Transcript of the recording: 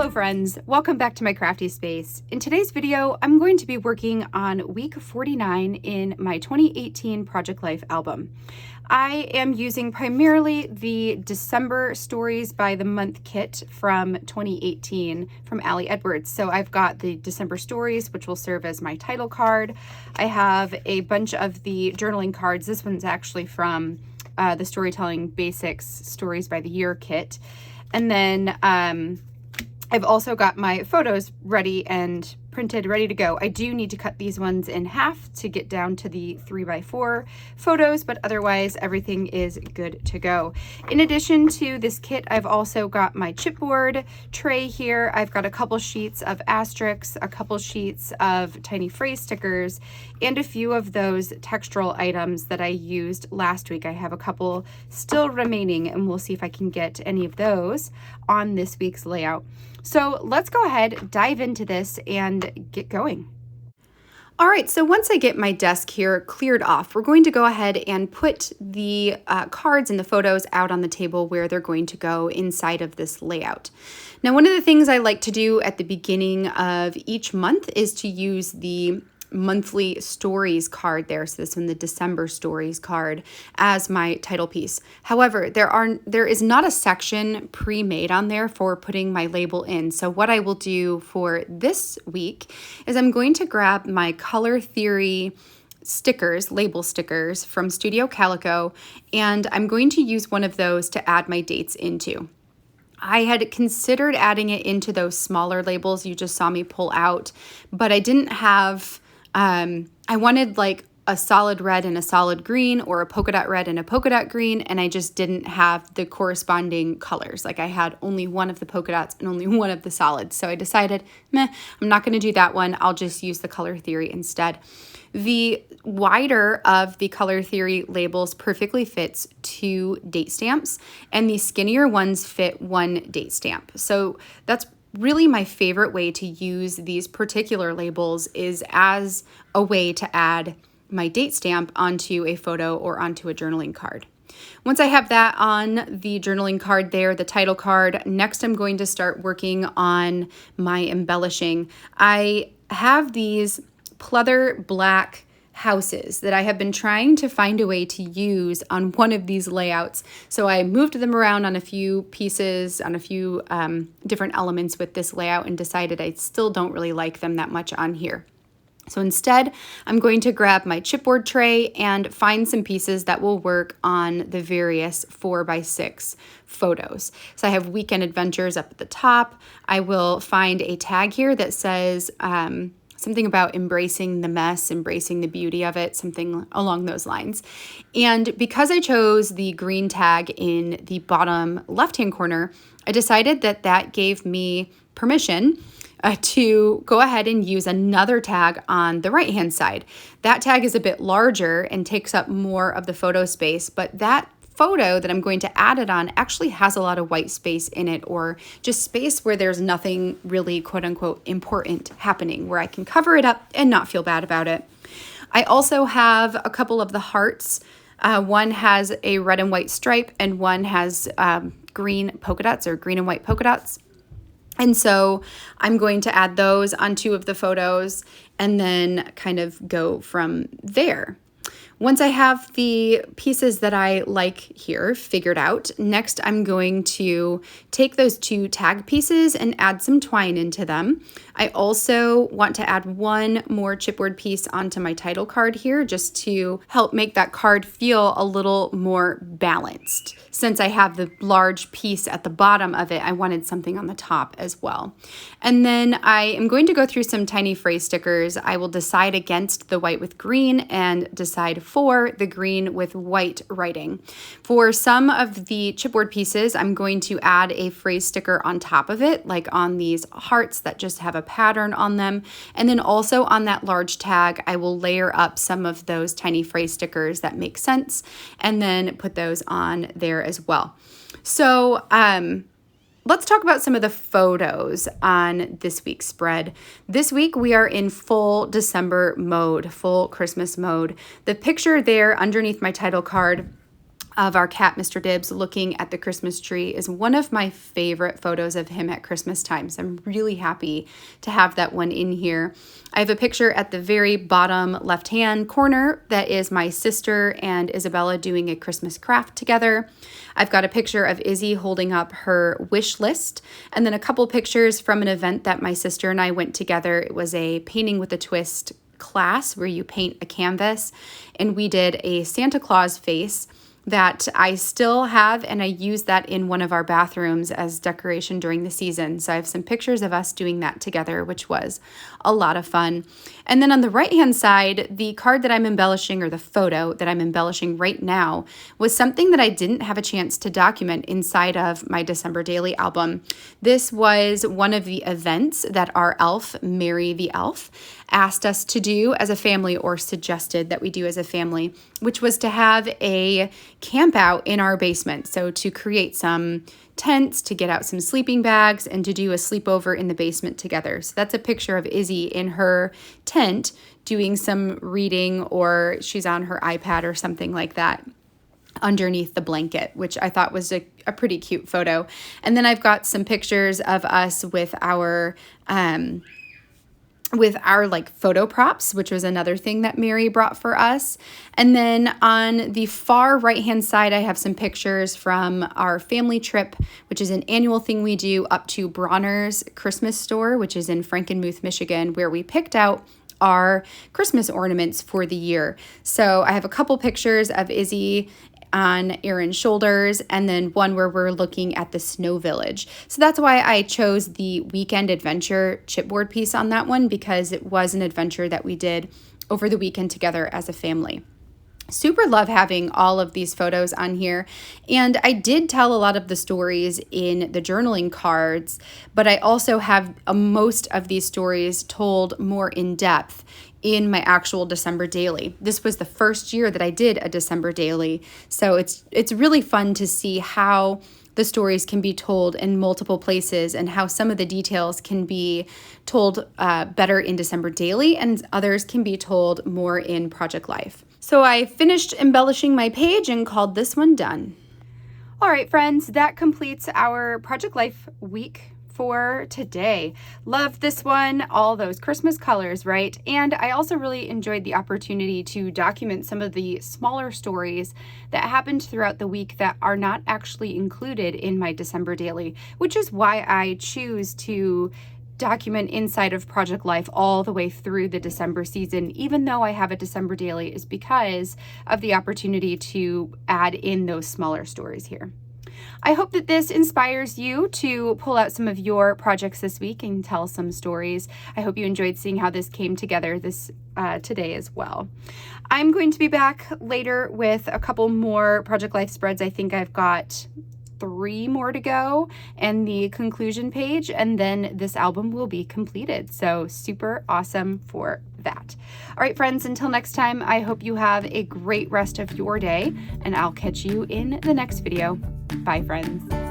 Hello friends, welcome back to my crafty space. In today's video, I'm going to be working on week 49 in my 2018 Project Life album. I am using primarily the December Stories by the Month kit from 2018 from Ali Edwards. So I've got the December Stories, which will serve as my title card. I have a bunch of the journaling cards. This one's actually from the Storytelling Basics Stories by the Year kit. And then I've also got my photos ready and printed, ready to go. I do need to cut these ones in half to get down to the 3x4 photos, but otherwise everything is good to go. In addition to this kit, I've also got my chipboard tray here. I've got a couple sheets of asterisks, a couple sheets of tiny phrase stickers, and a few of those textural items that I used last week. I have a couple still remaining, and we'll see if I can get any of those on this week's layout. So let's go ahead, dive into this, and get going. All right, so once I get my desk here cleared off, we're going to go ahead and put the cards and the photos out on the table where they're going to go inside of this layout. Now, one of the things I like to do at the beginning of each month is to use the monthly stories card there. So this one, the December stories card, as my title piece. However, there is not a section pre-made on there for putting my label in. So what I will do for this week is I'm going to grab my Color Theory stickers, label stickers from Studio Calico, and I'm going to use one of those to add my dates into. I had considered adding it into those smaller labels you just saw me pull out, but I didn't have I wanted like a solid red and a solid green, or a polka dot red and a polka dot green, and I just didn't have the corresponding colors. Like I had only one of the polka dots and only one of the solids. So I decided, I'm not going to do that one. I'll just use the Color Theory instead. The wider of the Color Theory labels perfectly fits 2 date stamps, and the skinnier ones fit 1 date stamp. So that's really my favorite way to use these particular labels, is as a way to add my date stamp onto a photo or onto a journaling card. Once I have that on the journaling card there, the title card, next I'm going to start working on my embellishing. I have these pleather black houses that I have been trying to find a way to use on one of these layouts. So I moved them around on a few pieces, on a few different elements with this layout, and decided I still don't really like them that much on here. So instead, I'm going to grab my chipboard tray and find some pieces that will work on the various 4x6 photos. So I have Weekend Adventures up at the top. I will find a tag here that says something about embracing the mess, embracing the beauty of it, something along those lines. And because I chose the green tag in the bottom left-hand corner, I decided that that gave me permission to go ahead and use another tag on the right-hand side. That tag is a bit larger and takes up more of the photo space, but that photo that I'm going to add it on actually has a lot of white space in it, or just space where there's nothing really quote unquote important happening, where I can cover it up and not feel bad about it. I also have a couple of the hearts. One has a red and white stripe, and one has green polka dots, or green and white polka dots. And so I'm going to add those on 2 of the photos and then kind of go from there. Once I have the pieces that I like here figured out, next I'm going to take those 2 tag pieces and add some twine into them. I also want to add one more chipboard piece onto my title card here, just to help make that card feel a little more balanced. Since I have the large piece at the bottom of it, I wanted something on the top as well. And then I am going to go through some tiny phrase stickers. I will decide against the white with green and decide for the green with white writing. For some of the chipboard pieces, I'm going to add a phrase sticker on top of it, like on these hearts that just have a pattern on them. And then also on that large tag, I will layer up some of those tiny phrase stickers that make sense, and then put those on there as well. So let's talk about some of the photos on this week's spread. This week we are in full December mode, full Christmas mode. The picture there underneath my title card of our cat, Mr. Dibbs, looking at the Christmas tree is one of my favorite photos of him at Christmas time. So I'm really happy to have that one in here. I have a picture at the very bottom left-hand corner that is my sister and Isabella doing a Christmas craft together. I've got a picture of Izzy holding up her wish list, and then a couple pictures from an event that my sister and I went together. It was a painting with a twist class where you paint a canvas, and we did a Santa Claus face that I still have, and I use that in one of our bathrooms as decoration during the season. So I have some pictures of us doing that together, which was a lot of fun. And then on the right-hand side, the card that I'm embellishing, or the photo that I'm embellishing right now, was something that I didn't have a chance to document inside of my December Daily album. This was one of the events that our elf, Mary the Elf, asked us to do as a family, or suggested that we do as a family, which was to have a camp out in our basement. So to create some tents, to get out some sleeping bags, and to do a sleepover in the basement together. So that's a picture of Izzy in her tent doing some reading, or she's on her iPad or something like that underneath the blanket, which I thought was a pretty cute photo. And then I've got some pictures of us with our like photo props, which was another thing that Mary brought for us. And then on the far right-hand side, I have some pictures from our family trip, which is an annual thing we do up to Bronner's Christmas store, which is in Frankenmuth, Michigan, where we picked out our Christmas ornaments for the year. So I have a couple pictures of Izzy on Aaron's shoulders, and then one where we're looking at the snow village. So that's why I chose the weekend adventure chipboard piece on that one, because it was an adventure that we did over the weekend together as a family. Super love having all of these photos on here. And I did tell a lot of the stories in the journaling cards, but I also have most of these stories told more in depth in my actual December daily. This was the first year that I did a December daily. So it's really fun to see how the stories can be told in multiple places, and how some of the details can be told better in December daily, and others can be told more in Project Life. So I finished embellishing my page and called this one done. All right, friends, that completes our Project Life week for today. Loved this one, all those Christmas colors, right? And I also really enjoyed the opportunity to document some of the smaller stories that happened throughout the week that are not actually included in my December daily, which is why I choose to document inside of Project Life all the way through the December season, even though I have a December daily, is because of the opportunity to add in those smaller stories here. I hope that this inspires you to pull out some of your projects this week and tell some stories. I hope you enjoyed seeing how this came together today as well. I'm going to be back later with a couple more Project Life spreads. I think I've got 3 more to go and the conclusion page, and then this album will be completed. So super awesome for that. All right, friends, until next time, I hope you have a great rest of your day, and I'll catch you in the next video. Bye, friends.